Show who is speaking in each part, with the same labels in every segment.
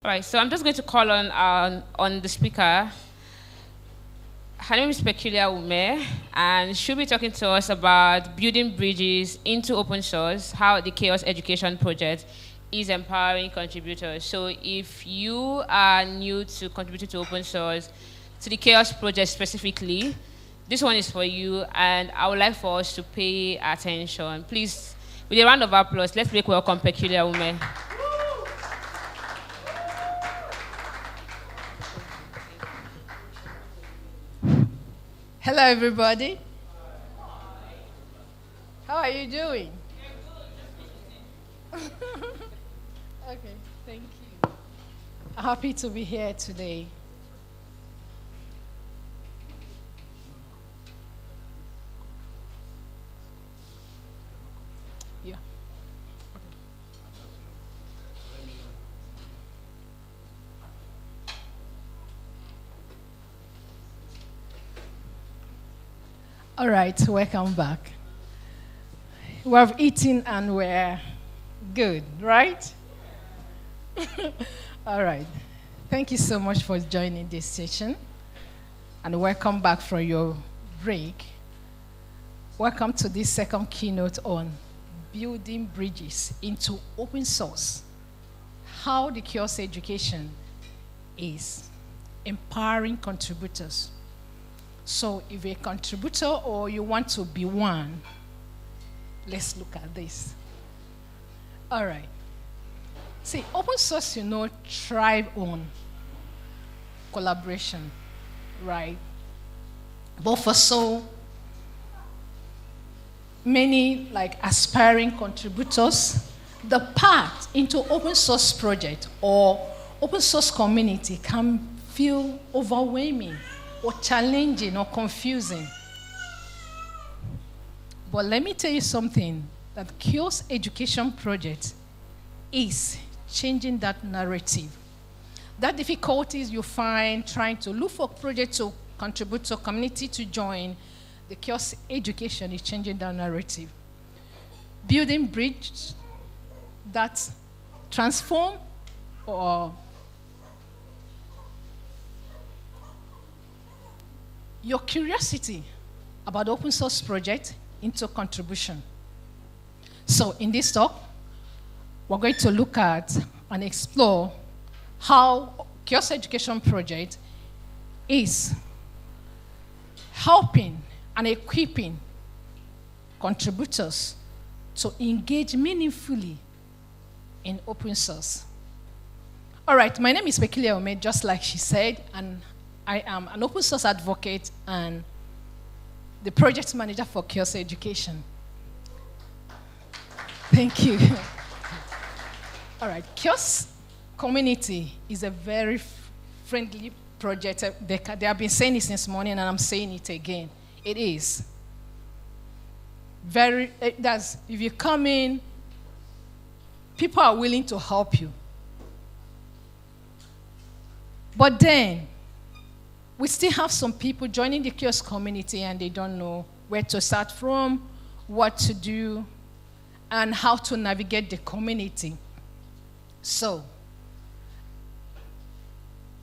Speaker 1: All right, so I'm just going to call on the speaker. Her name is Peculiar Umeh, and she'll be talking to us about building bridges into open source, how the Chaos Education Project is empowering contributors. So if you are new to contributing to open source, to the Chaos Project specifically, this one is for you, and I would like for us to pay attention. Please, with a round of applause, let's make welcome Peculiar Umeh.
Speaker 2: Hello, everybody. How are you doing? Okay, thank you. Happy to be here today. Yeah. All right, welcome back. We have eaten and we're good, right? All right. Thank you so much for joining this session, and welcome back from your break. Welcome to this second keynote on building bridges into open source, how the Chaos Education is empowering contributors. So if you're a contributor or you want to be one, let's look at this. All right. See, open source, thrive on collaboration, right? But for so many aspiring contributors, the path into open source project or open source community can feel overwhelming or challenging or confusing. But let me tell you something, that Chaos Education Project is changing that narrative. That difficulties you find trying to look for projects to contribute to community to join, the Chaos Education is changing that narrative. Building bridges that transform or your curiosity about the open source project into contribution. So in this talk, we're going to look at and explore how Chaos Education Project is helping and equipping contributors to engage meaningfully in open source. All right, my name is Peculiar Umeh, just like she said, and I am an open source advocate and the project manager for Chaos Education. Thank you. All right, Chaos Community is a very friendly project. They have been saying it since morning, and I'm saying it again. It is. If you come in, people are willing to help you. But then, we still have some people joining the Chaos community and they don't know where to start from, what to do, and how to navigate the community. So,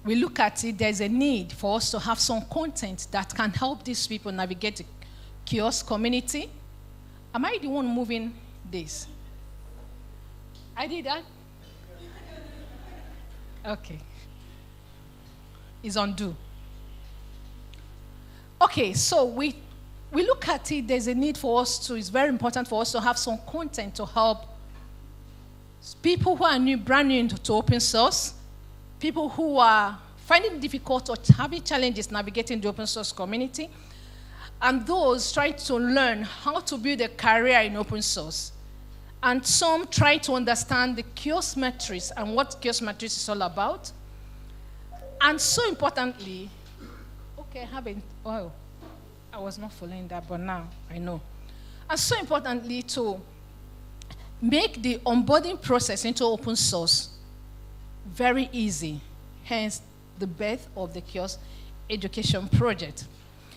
Speaker 2: we look at it, there's a need for us to have some content that can help these people navigate the Chaos community. Am I the one moving this? I did that? Okay. It's undo. Okay, so we look at it, there's a need for us to, it's very important for us to have some content to help people who are brand new to open source, people who are finding it difficult or having challenges navigating the open source community, and those trying to learn how to build a career in open source. And some try to understand the Chaos matrix and what Chaos matrix is all about. And so importantly, okay, I was not following that, but now I know. And so importantly, to make the onboarding process into open source very easy, hence the birth of the Chaos Education Project.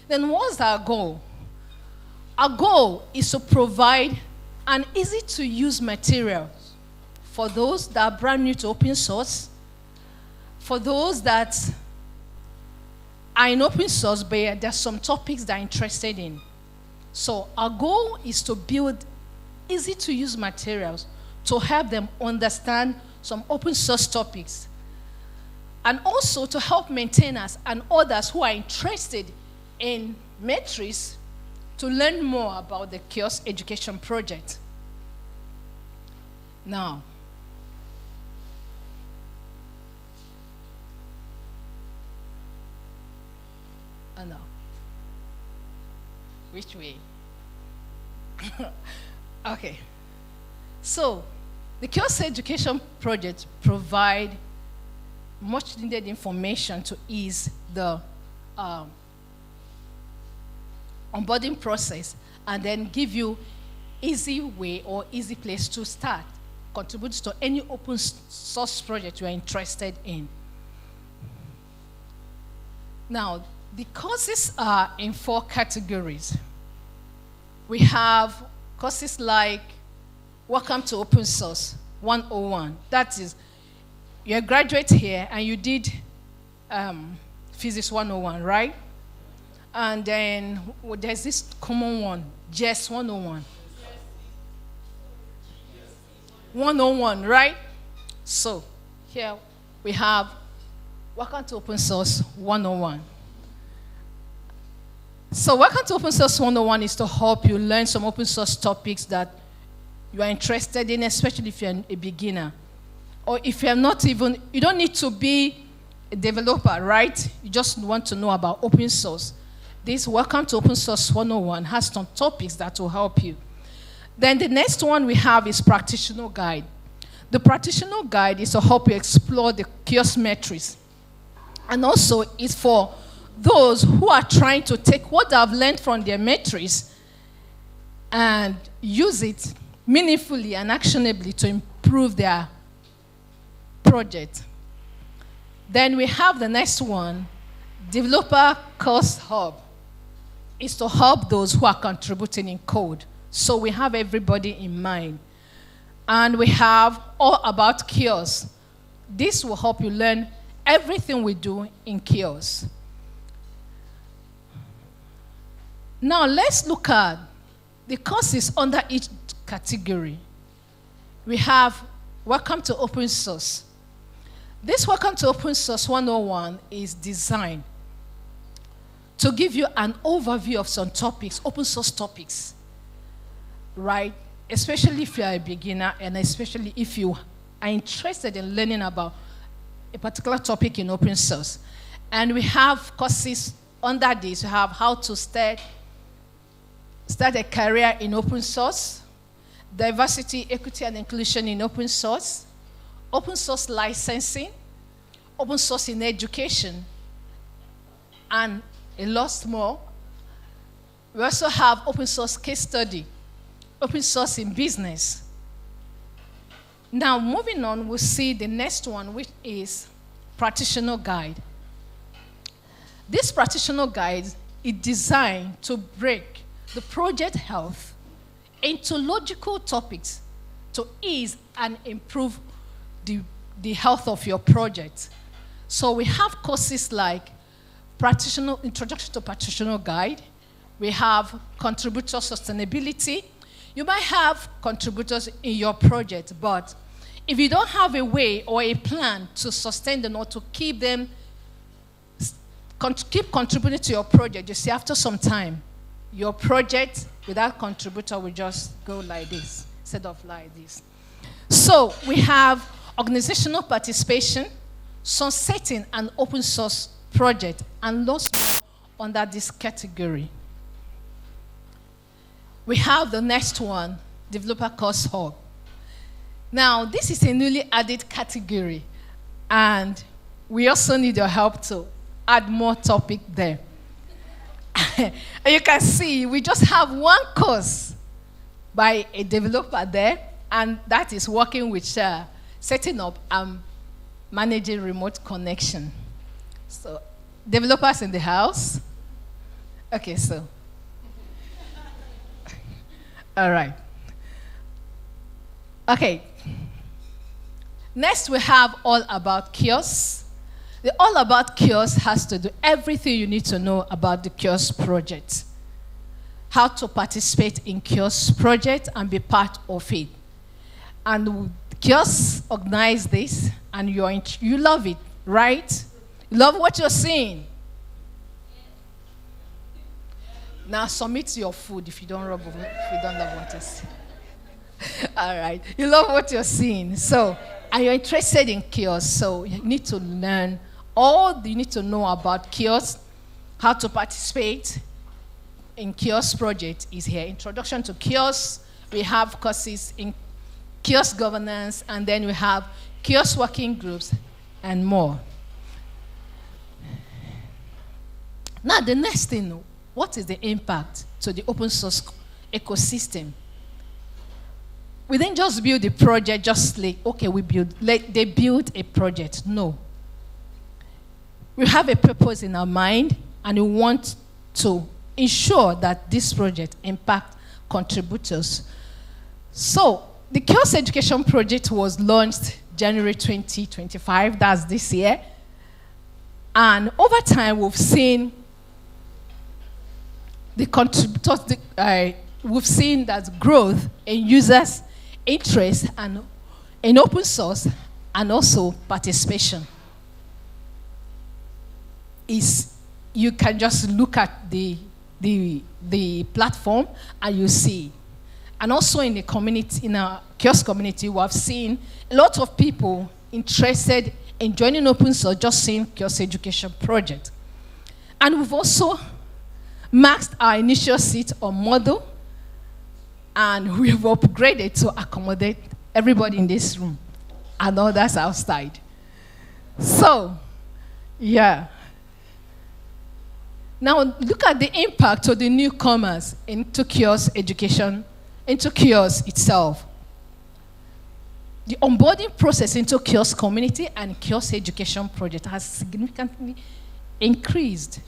Speaker 2: Then what's our goal? Our goal is to provide an easy-to-use material for those that are brand new to open source for those that are in open source, but there's some topics they're interested in. So our goal is to build easy-to-use materials to help them understand some open source topics, and also to help maintainers and others who are interested in metrics to learn more about the Kiosk Education Project. Now, which way? Okay. So, the Kiosk Education Project provide much needed information to ease the onboarding process, and then give you easy way or easy place to start, contribute to any open source project you are interested in. Now, the courses are in 4 categories. We have courses like Welcome to Open Source 101. That is, you're a graduate here and you did Physics 101, right? And then there's this common one, JS 101. 101, right? So here we have Welcome to Open Source 101. So Welcome to Open Source 101 is to help you learn some open source topics that you are interested in, especially if you're a beginner. Or if you're not even, you don't need to be a developer, right? You just want to know about open source. This Welcome to Open Source 101 has some topics that will help you. Then the next one we have is Practitioner Guide. The Practitioner Guide is to help you explore the Kiosk metrics. And also it's for those who are trying to take what they've learned from their metrics and use it meaningfully and actionably to improve their project. Then we have the next one, Developer Course Hub. It's to help those who are contributing in code. So we have everybody in mind. And we have All About Kiosk. This will help you learn everything we do in Kiosk. Now let's look at the courses under each category. We have Welcome to Open Source. This Welcome to Open Source 101 is designed to give you an overview of some topics, open source topics, right? Especially if you're a beginner and especially if you are interested in learning about a particular topic in open source. And we have courses under this. We have how to start a career in open source, diversity, equity, and inclusion in open source licensing, open source in education, and a lot more. We also have open source case study, open source in business. Now, moving on, we'll see the next one, which is Practitioner Guide. This Practitioner Guide is designed to break the project health into logical topics to ease and improve the health of your project. So we have courses like Introduction to Practitioner Guide. We have Contributor Sustainability. You might have contributors in your project, but if you don't have a way or a plan to sustain them or to keep them, keep contributing to your project, you see, after some time, your project without contributor will just go like this, instead of like this. So we have organizational participation, sunsetting an open source project, and lots more under this category. We have the next one, Developer Course Hub. Now, this is a newly added category, and we also need your help to add more topic there. And you can see, we just have one course by a developer there, and that is working with setting up and managing remote connection. So, developers in the house? Okay, so. All right. Okay. Next, we have All About Kiosk. The All About Kiosk has to do everything you need to know about the kiosk project. How to participate in kiosk project and be part of it. And kiosk organize this, and you love it, right? You love what you're seeing. Now submit your food if you don't love what you're seeing. All right. You love what you're seeing. So, and you're interested in kiosk. So you need to learn all you need to know about kiosk, how to participate in kiosk project is here. Introduction to kiosk. We have courses in kiosk governance, and then we have kiosk working groups and more. Now the next thing, what is the impact to the open source ecosystem? We didn't just build the project, just like, okay, they built a project. No. We have a purpose in our mind, and we want to ensure that this project impact contributors. So, the Kiosk Education Project was launched January 2025, that's this year. And over time, we've seen the contributors, we've seen that growth in users' interest and in open source and also participation. You can just look at the platform and you see. And also in the community, in our kiosk community, we have seen a lot of people interested in joining open source, just seeing Kiosk Education Project. And we've also maxed our initial seat on model, and we've upgraded to accommodate everybody in this room and others outside. So, yeah. Now, look at the impact of the newcomers into kiosk education, into kiosk itself. The onboarding process into kiosk community and kiosk education project has significantly increased.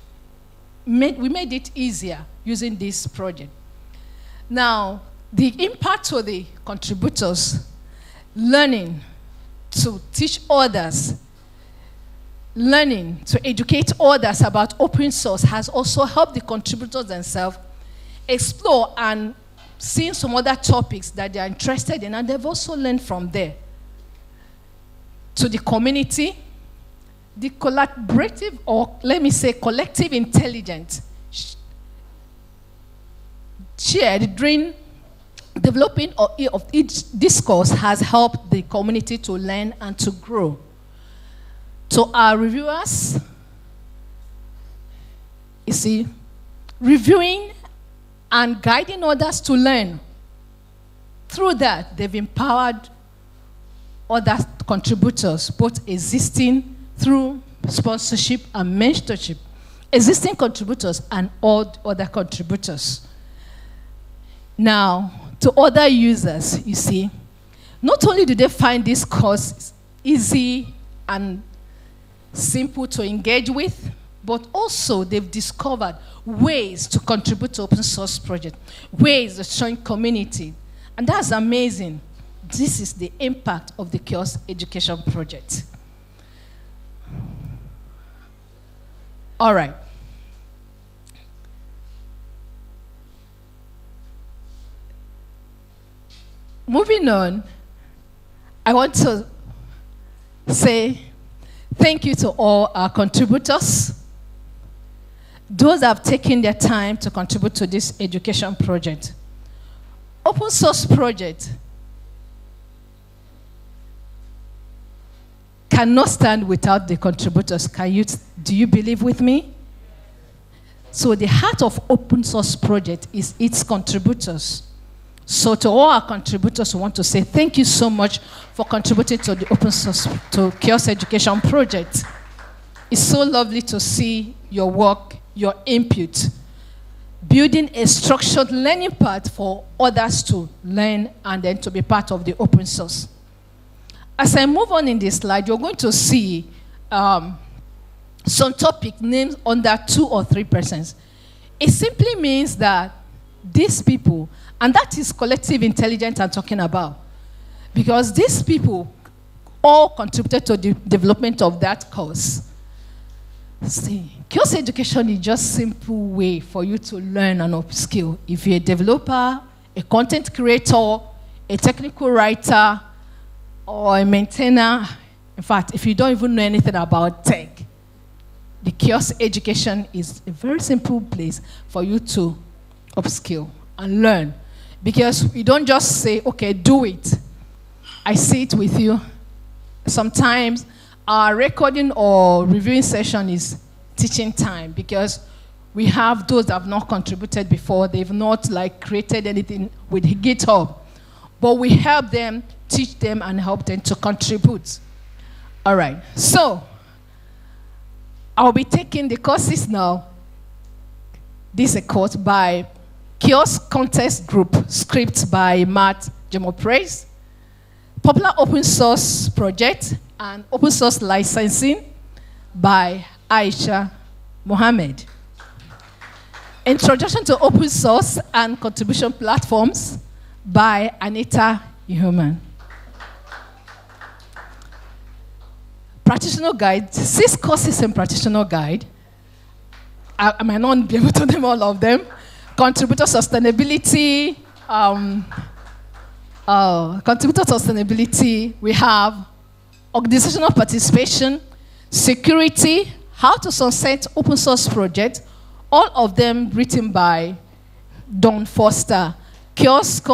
Speaker 2: We made it easier using this project. Now, the impact to the contributors, learning to teach others, learning to educate others about open source has also helped the contributors themselves explore and see some other topics that they are interested in, and they've also learned from there. To the community, the collaborative, or let me say collective intelligence shared during developing of each discourse has helped the community to learn and to grow. To our reviewers, you see, reviewing and guiding others to learn. Through that, they've empowered other contributors, both existing through sponsorship and mentorship, existing contributors and all other contributors. Now, to other users, you see, not only do they find this course easy and simple to engage with, but also they've discovered ways to contribute to open source project, ways to join community. And that's amazing. This is the impact of the Kiosk Education Project. All right. Moving on, I want to say thank you to all our contributors, those that have taken their time to contribute to this education project. Open source project cannot stand without the contributors. Do you believe with me? So the heart of open source project is its contributors. So to all our contributors, we want to say thank you so much for contributing to the open source, to Kiosk Education Project. It's so lovely to see your work, your input, building a structured learning path for others to learn and then to be part of the open source. As I move on in this slide, you're going to see some topic named under 2 or 3%. It simply means that these people, and that is collective intelligence I'm talking about, because these people all contributed to the development of that course. See, kiosk education is just a simple way for you to learn and upskill. If you're a developer, a content creator, a technical writer, or a maintainer, in fact, if you don't even know anything about tech, the kiosk education is a very simple place for you to upskill and learn. Because you don't just say, okay, do it. I see it with you. Sometimes our recording or reviewing session is teaching time because we have those that have not contributed before. They've not created anything with GitHub. But we help them, teach them, and help them to contribute. All right. So I'll be taking the courses now. This is a course by Kiosk Contest Group, scripts by Matt Praise, Popular Open Source Project, and Open Source Licensing by Aisha Mohammed. Introduction to Open Source and Contribution Platforms by Anita Human. Practitioner Guide, 6 courses in Practitioner Guide. I might not be able to name all of them. Contributor Sustainability, we have organizational participation, security, how to sunset open source project, all of them written by Don Foster. Kiosk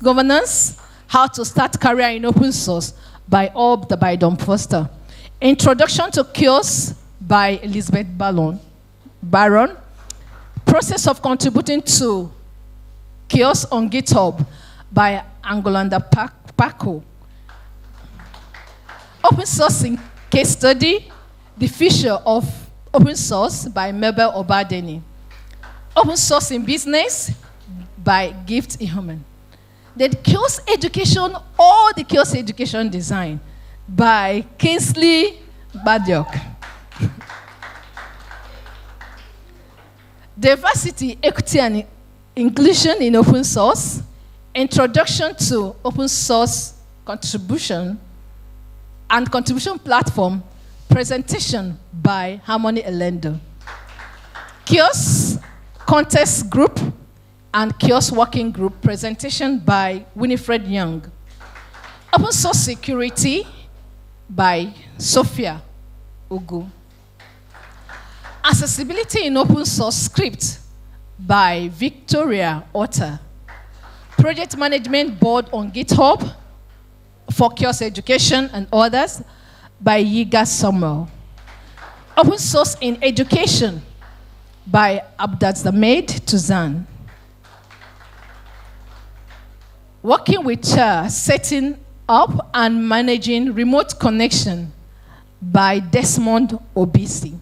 Speaker 2: governance, how to start career in open source by Don Foster. Introduction to Kiosk by Elizabeth Baron. Process of contributing to Kiosk on GitHub by Angolanda Paco. Open source in case study, The Future of Open Source by Mabel Obadeni. Open source in business by Gift Ihuman. The Kiosk education, all the Kiosk education design by Kingsley Badiok. Diversity, equity, and inclusion in open source. Introduction to open source contribution and contribution platform. Presentation by Harmony Elendo. Kiosk Contest Group and Kiosk Working Group. Presentation by Winifred Young. Open Source Security by Sophia Ugu. Accessibility in Open Source Script by Victoria Otter. Project Management Board on GitHub for Kiosk Education and others by Yiga Samuel. Open Source in Education by Abdazzamed Tuzan. Working with setting up and managing remote connection by Desmond Obisi.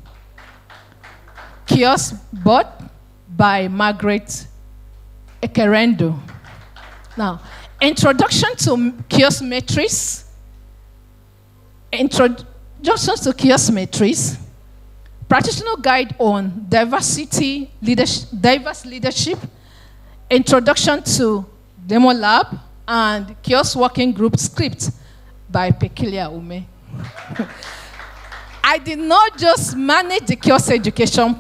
Speaker 2: Kiosk Bot by Margaret Ekerendo. Now, Introduction to Kiosk Matrix. Introduction to Kiosk Matrix. Practitioner Guide on Diverse Leadership. Introduction to Demo Lab and Kiosk Working Group Script by Peculiar Umeh. I did not just manage the Kiosk education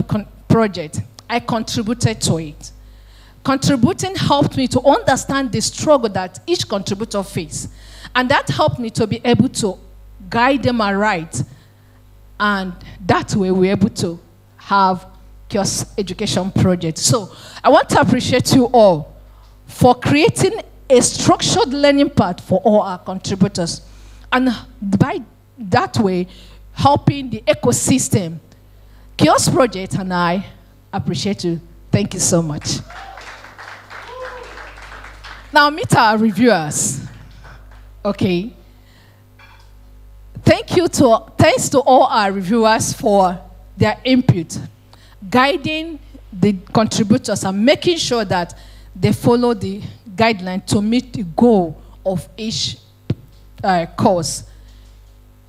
Speaker 2: project, I contributed to it. Contributing helped me to understand the struggle that each contributor faced. And that helped me to be able to guide them aright. And that way we were able to have Kiosk education project. So I want to appreciate you all for creating a structured learning path for all our contributors. And by that way, helping the ecosystem. Kiosk Project and I appreciate you. Thank you so much. Now meet our reviewers. Okay. Thanks to all our reviewers for their input, guiding the contributors and making sure that they follow the guideline to meet the goal of each course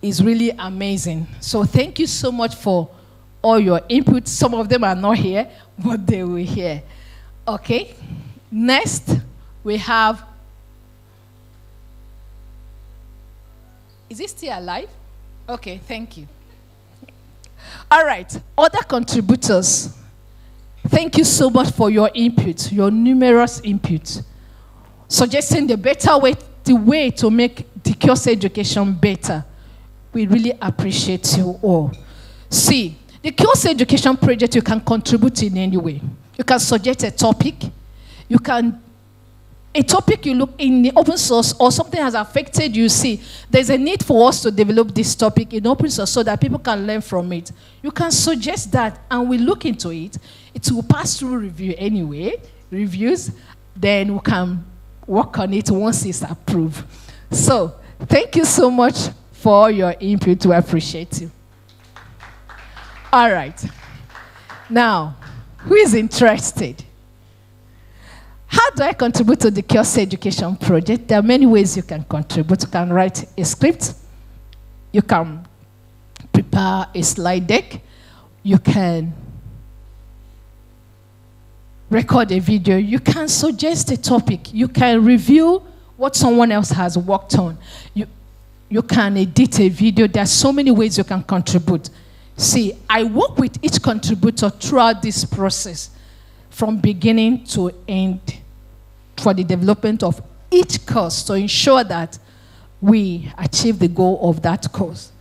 Speaker 2: is really amazing. So thank you so much for all your input. Some of them are not here, but they will hear. Okay. Next, we have, is he still alive? Okay, thank you. All right, other contributors. Thank you so much for your input, your numerous input, suggesting the way to make the course education better. We really appreciate you all. See, the course education project, you can contribute in any way. You can suggest a topic. A topic you look in the open source or something has affected you, see, there's a need for us to develop this topic in open source so that people can learn from it. You can suggest that and we look into it. It will pass through reviews, then we can work on it once it's approved. So, thank you so much for your input. We appreciate you. All right. Now, who is interested? How do I contribute to the course education project? There are many ways you can contribute. You can write a script. You can prepare a slide deck. You can record a video. You can suggest a topic. You can review what someone else has worked on. You can edit a video. There are so many ways you can contribute. See, I work with each contributor throughout this process, from beginning to end, for the development of each course to ensure that we achieve the goal of that course.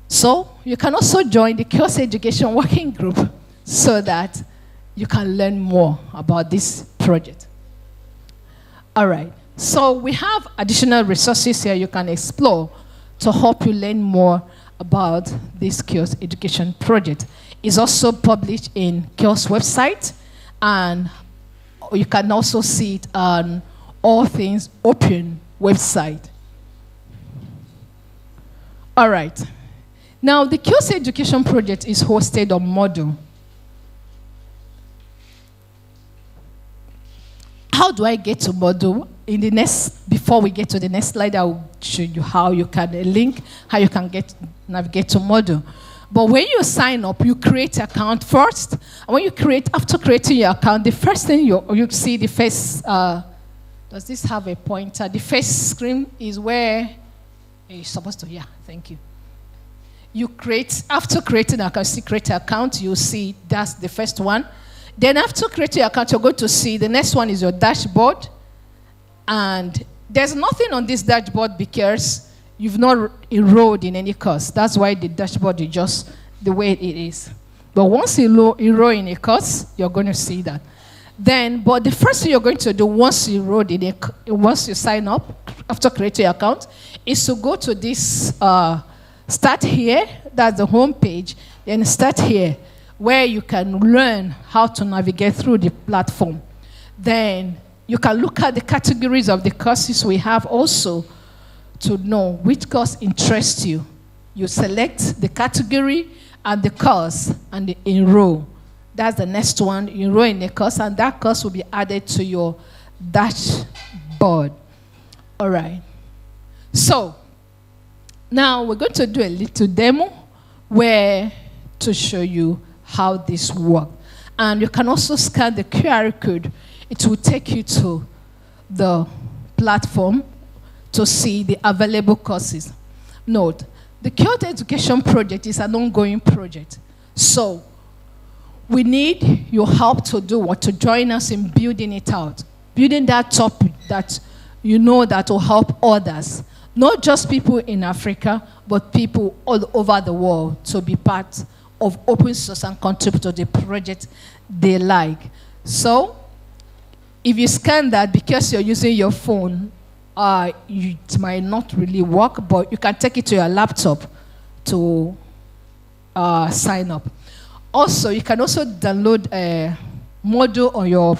Speaker 2: So you can also join the course education working group so that you can learn more about this project. All right. So we have additional resources here you can explore to help you learn more about this course education project. It's also published in course website, and you can also see it on All Things Open website. All right. Now, the course education project is hosted on Moodle. How do I get to Moodle? Before we get to the next slide, I will show you how you can navigate to Moodle. But when you sign up, you create an account first. And after creating your account, the first thing you see, the first, does this have a pointer? The first screen is where you're supposed to, thank you. After creating an account, create an account, you see that's the first one. Then after creating your account, you're going to see the next one is your dashboard. And there's nothing on this dashboard because you've not enrolled in any course. That's why the dashboard is just the way it is. But once you enroll in a course, you're going to see that. But the first thing you're going to do once you sign up, after creating your account, is to go to this, start here, that's the home page, then start here, where you can learn how to navigate through the platform. Then you can look at the categories of the courses we have also to know which course interests you. You select the category and the course and enroll. That's the next one. You enroll in a course, and that course will be added to your dashboard. All right. So now we're going to do a little demo to show you how this works. And you can also scan the QR code. It will take you to the platform to see the available courses. Note, the Keynote Education Project is an ongoing project. So we need your help to join us in building it out. Building that topic that you know that will help others. Not just people in Africa, but people all over the world to be part of open source and contribute to the project they like. So if you scan that, because you're using your phone, it might not really work, but you can take it to your laptop to sign up. Also, you can also download a Moodle on your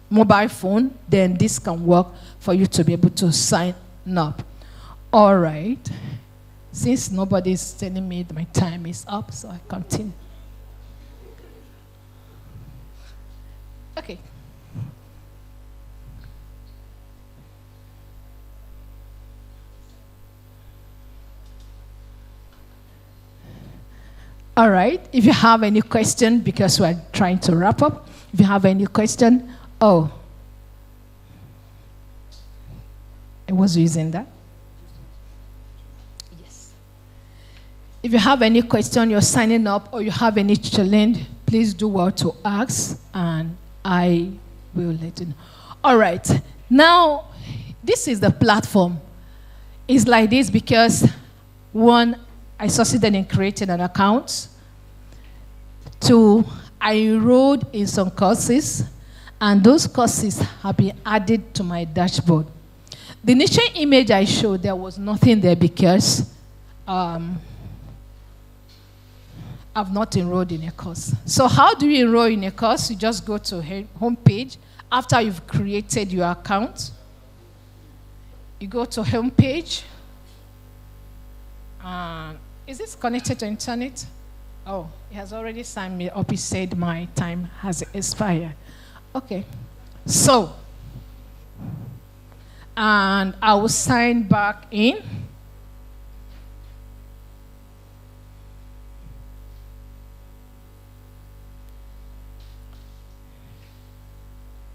Speaker 2: mobile phone. Then this can work for you to be able to sign up. All right. Since nobody's telling me my time is up, so I continue. Okay. All right. If you have any question, because we're trying to wrap up, if you have any question, I was using that. If you have any question, you're signing up, or you have any challenge, please do well to ask, and I will let you know. All right. Now, this is the platform. It's like this because, one, I succeeded in creating an account. Two, I enrolled in some courses, and those courses have been added to my dashboard. The initial image I showed, there was nothing there because I've not enrolled in a course. So how do you enroll in a course? You just go to home page. After you've created your account, you go to home page. Is this connected to internet? Oh, it has already signed me up. It said my time has expired. Okay. So, and I will sign back in.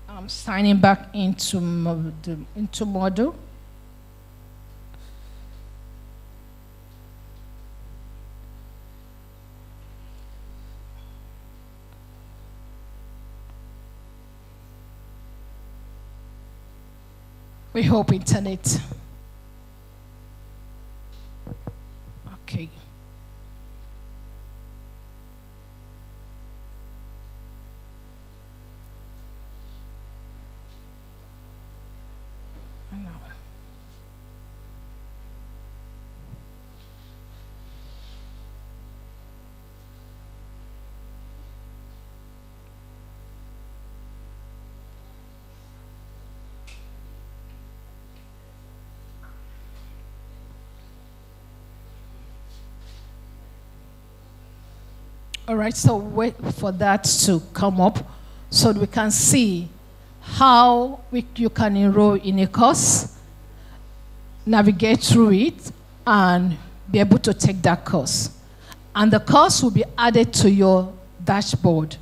Speaker 2: I'm signing back into module. We hope internet. Okay. All right, so wait for that to come up so we can see how you can enroll in a course, navigate through it, and be able to take that course. And the course will be added to your dashboard.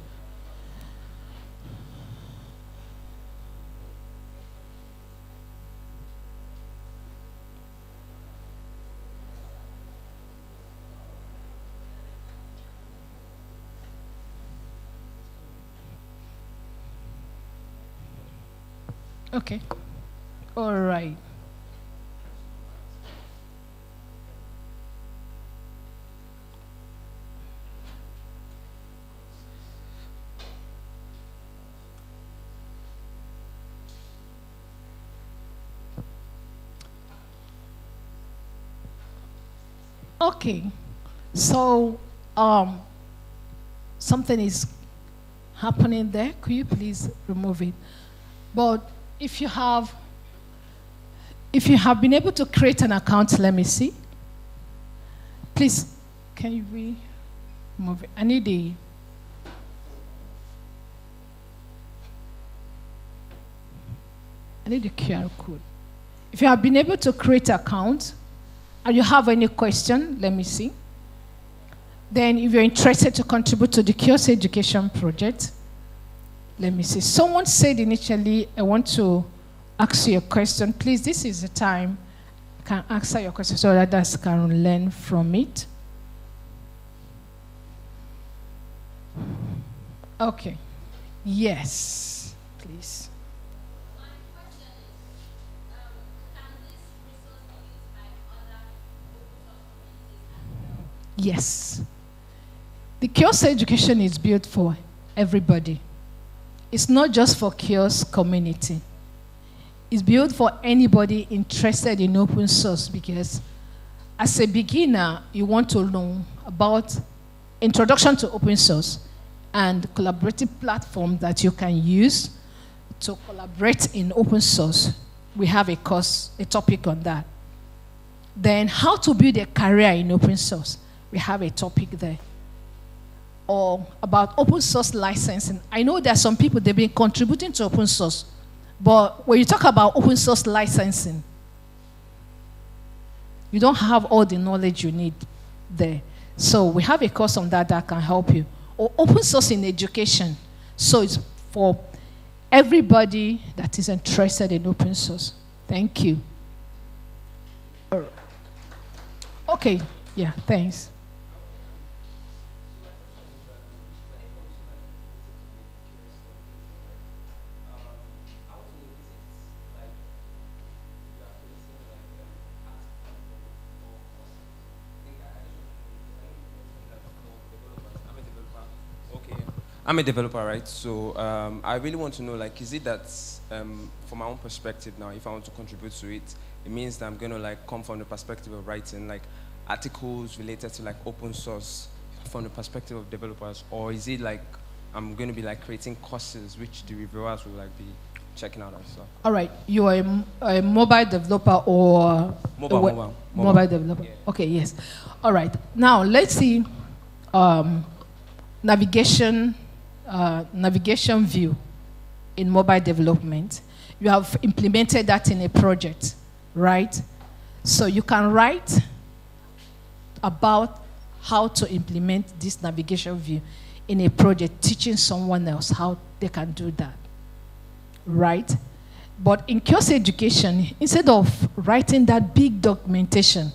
Speaker 2: Okay. All right. Okay. So, something is happening there. Could you please remove it? But if you have been able to create an account, let me see. Please, can you remove it? I need the QR code. If you have been able to create an account and you have any question, let me see. Then if you're interested to contribute to the Kiosk Education Project, let me see. Someone said initially, I want to ask you a question. Please, this is the time you can answer your question so that others can learn from it. Okay. Yes, please.
Speaker 3: My question is, can this resource be used by other open source communities as well?
Speaker 2: Yes. The Kiosk Education is built for everybody. It's not just for Kiosk community. It's built for anybody interested in open source because as a beginner, you want to learn about introduction to open source and collaborative platform that you can use to collaborate in open source. We have a course, a topic on that. Then how to build a career in open source. We have a topic there. Or about open source licensing. I know there are some people, they've been contributing to open source, but when you talk about open source licensing, you don't have all the knowledge you need there. So we have a course on that can help you. Or open source in education. So it's for everybody that is interested in open source. Thank you. Okay, yeah, thanks.
Speaker 4: I'm a developer, right? So I really want to know, like, is it that, from my own perspective now, if I want to contribute to it, it means that I'm going to like come from the perspective of writing like articles related to like open source from the perspective of developers, or is it like I'm going to be like creating courses which the reviewers will like be checking out and stuff?
Speaker 2: All right, you are a mobile developer or mobile developer?
Speaker 4: Yeah.
Speaker 2: Okay, yes. All right. Now let's see navigation view in mobile development. You have implemented that in a project, right? So you can write about how to implement this navigation view in a project, teaching someone else how they can do that, right? But in course education, instead of writing that big documentation,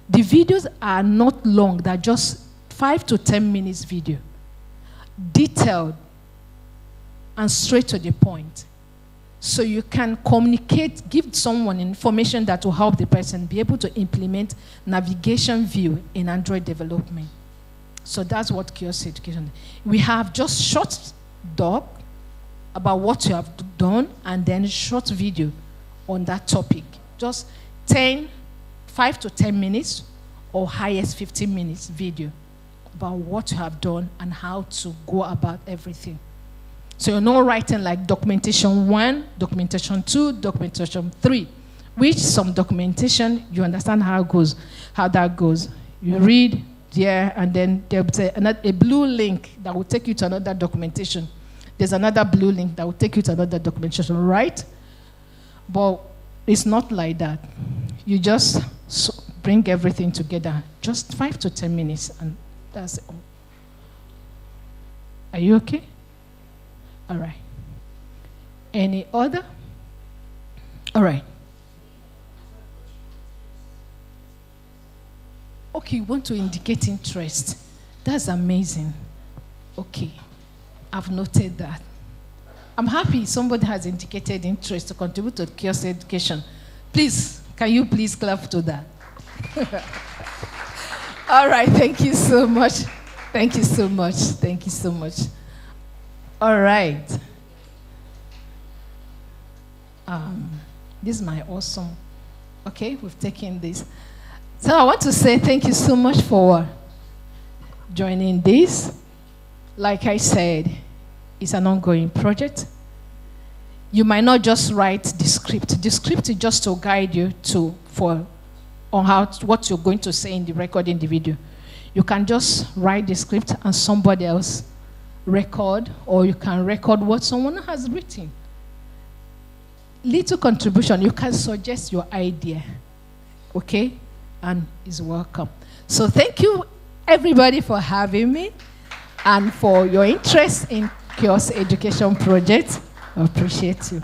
Speaker 2: the videos are not long, they're just 5 to 10 minutes video, detailed and straight to the point. So you can communicate, give someone information that will help the person be able to implement navigation view in Android development. So that's what Kiosk Education. We have just short doc about what you have done and then short video on that topic. Just 5 to 10 minutes or highest 15 minutes video about what you have done and how to go about everything. So you're not writing like documentation 1, documentation 2, documentation 3, which some documentation, you understand how that goes. You read there, and then there's a blue link that will take you to another documentation. There's another blue link that will take you to another documentation, right? But it's not like that. You just bring everything together, just 5 to 10 minutes, and that's it. Are you okay? All right. Any other? All right. Okay, you want to indicate interest. That's amazing. Okay, I've noted that. I'm happy somebody has indicated interest to contribute to Kiosk Education. Please, can you please clap to that? All right, thank you so much. Thank you so much. Thank you so much. All right. This is my awesome. Okay, we've taken this. So I want to say thank you so much for joining this. Like I said, it's an ongoing project. You might not just write the script. The script is just to guide you on what you're going to say in the recording the video. You can just write the script and somebody else record, or you can record what someone has written. Little contribution, you can suggest your idea, okay? And is welcome. So thank you everybody for having me and for your interest in Kiosk Education Project. I appreciate you.